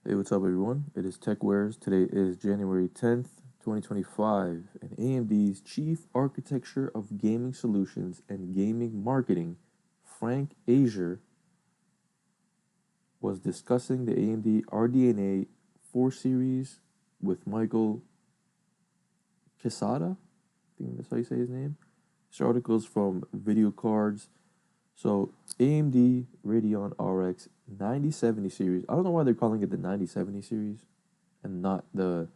Hey, what's up, everyone? It is TechWares. Today is January 10th, 2025, and AMD's Chief Architecture of Gaming Solutions and Gaming Marketing, Frank Azure, was discussing the AMD RDNA 4 series with Michael Quesada. I think that's how you say his name. This article is from Video Cards. So, AMD Radeon RX 9070 series. I don't know why they're calling it the 9070 series and not the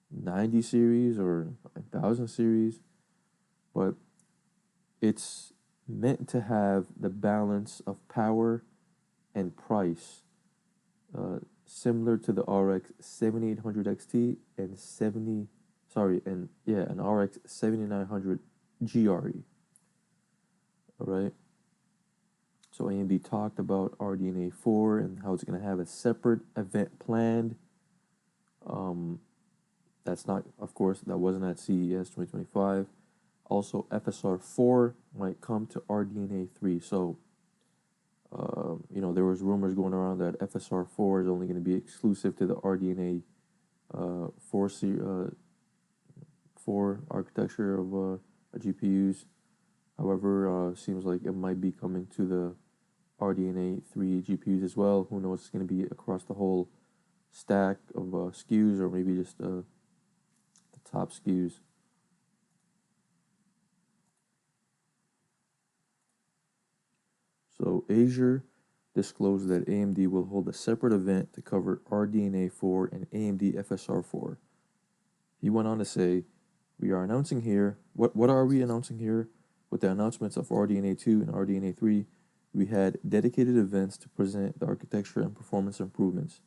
90 series or 1000 series, but it's meant to have the balance of power and price similar to the RX 7800 XT and an RX 7900 GRE. All right. So AMD talked about RDNA 4 and how it's going to have a separate event planned. That's not, of course, that wasn't at CES 2025. Also, FSR 4 might come to RDNA 3. So, there was rumors going around that FSR 4 is only going to be exclusive to the RDNA 4 architecture of GPUs. However, seems like it might be coming to the RDNA 3 GPUs as well. Who knows? It's going to be across the whole stack of SKUs, or maybe just the top SKUs. So Azure disclosed that AMD will hold a separate event to cover RDNA 4 and AMD FSR 4. He went on to say, "We are announcing here, what are we announcing here? With the announcements of RDNA 2 and RDNA 3, we had dedicated events to present the architecture and performance improvements.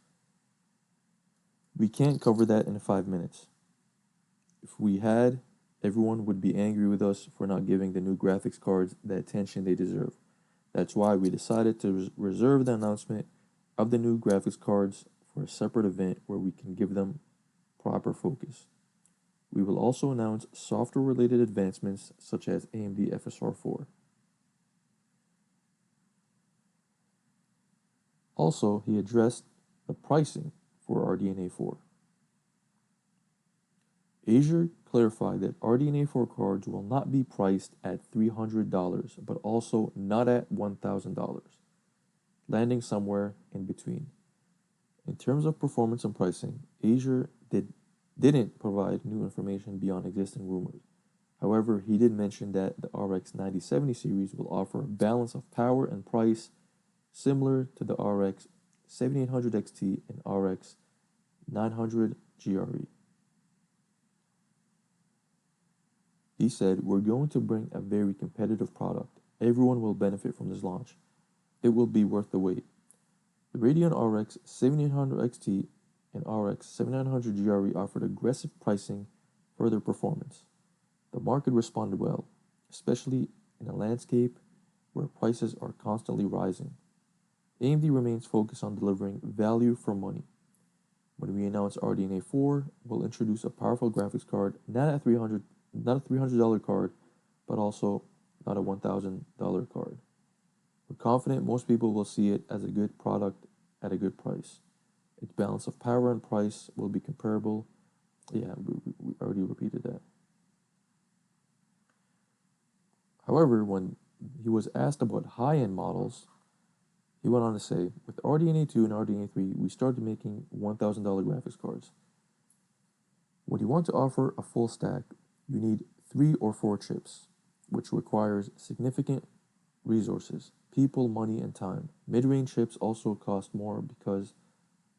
We can't cover that in 5 minutes. If we had, everyone would be angry with us for not giving the new graphics cards the attention they deserve. That's why we decided to reserve the announcement of the new graphics cards for a separate event where we can give them proper focus. We will also announce software-related advancements such as AMD FSR 4. Also, he addressed the pricing for RDNA 4. Azure clarified that RDNA 4 cards will not be priced at $300, but also not at $1,000, landing somewhere in between. In terms of performance and pricing, Azure didn't provide new information beyond existing rumors. However, he did mention that the RX 9070 series will offer a balance of power and price similar to the RX 7800 XT and RX 900 GRE. He said, "We're going to bring a very competitive product. Everyone will benefit from this launch. It will be worth the wait." The Radeon RX 7800 XT and RX 7900 GRE offered aggressive pricing for their performance. The market responded well, especially in a landscape where prices are constantly rising. AMD remains focused on delivering value for money. When we announce RDNA 4, we'll introduce a powerful graphics card, not a $300 card, but also not a $1,000 card. We're confident most people will see it as a good product at a good price. Its balance of power and price will be comparable." Yeah, we already repeated that. However, when he was asked about high-end models, he went on to say, "With RDNA 2 and RDNA 3, we started making $1,000 graphics cards. When you want to offer a full stack, you need 3 or 4 chips, which requires significant resources, people, money, and time. Mid-range chips also cost more because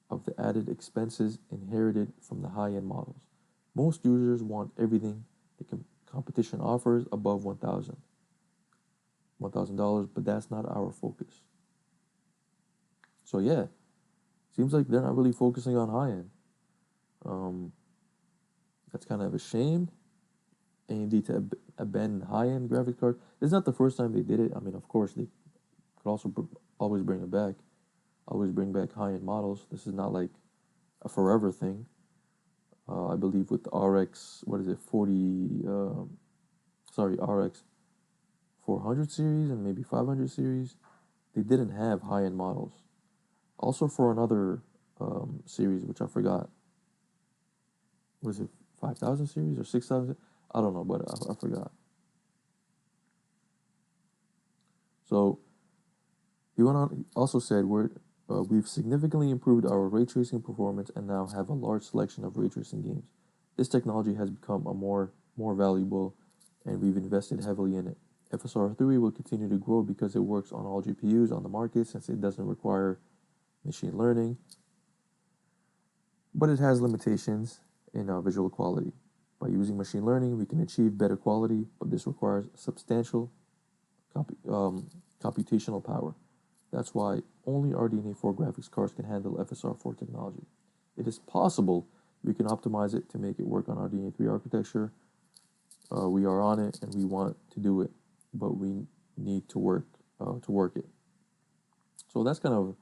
of the added expenses inherited from the high-end models. Most users want everything the competition offers above $1,000, but that's not our focus." So yeah, seems like they're not really focusing on high-end. That's kind of a shame. AMD to abandon high-end graphics card. This is not the first time they did it. I mean, of course, they could also always bring it back. Always bring back high-end models. This is not like a forever thing. I believe with the RX, RX 400 series and maybe 500 series, they didn't have high-end models. Also for another series, which I forgot. Was it 5,000 series or 6,000? I don't know, but I forgot. So he went on. He also said we've significantly improved our ray tracing performance and now have a large selection of ray tracing games. This technology has become more valuable, and we've invested heavily in it. FSR 3 will continue to grow because it works on all GPUs on the market since it doesn't require machine learning, but it has limitations in visual quality. By using machine learning, we can achieve better quality, but this requires substantial computational power. That's why only RDNA 4 graphics cards can handle FSR 4 technology. It is possible we can optimize it to make it work on RDNA 3 architecture. We are on it and we want to do it, but we need to work it. So that's kind of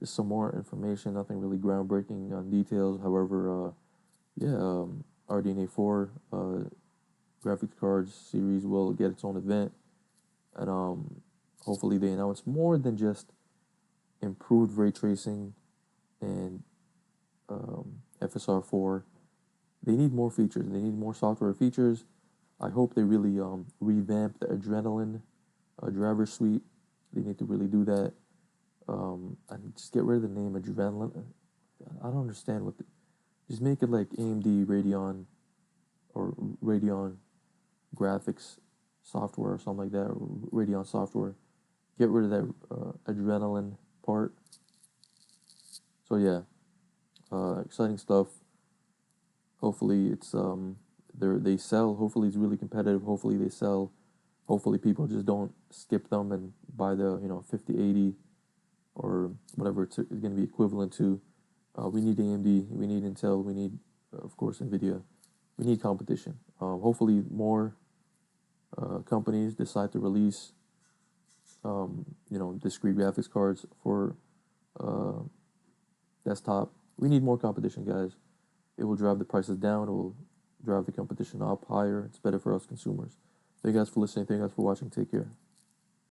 just some more information, nothing really groundbreaking on details. However, RDNA 4 graphics cards series will get its own event, and hopefully they announce more than just improved ray tracing and FSR 4. They need more features. They need more software features. I hope they really revamp the Adrenaline driver suite. They need to really do that. And just get rid of the name Adrenaline. I don't understand just make it like AMD Radeon or Radeon graphics software or something like that, or Radeon software. Get rid of that Adrenaline part. So yeah, exciting stuff. Hopefully it's they sell. Hopefully it's really competitive. Hopefully they sell. Hopefully people just don't skip them and buy the 5080 or whatever it's going to be equivalent to. We need AMD. We need Intel. We need, of course, NVIDIA. We need competition. Hopefully more companies decide to release discrete graphics cards for desktop. We need more competition, guys. It will drive the prices down. It will drive the competition up higher. It's better for us consumers. Thank you guys for listening. Thank you guys for watching. Take care.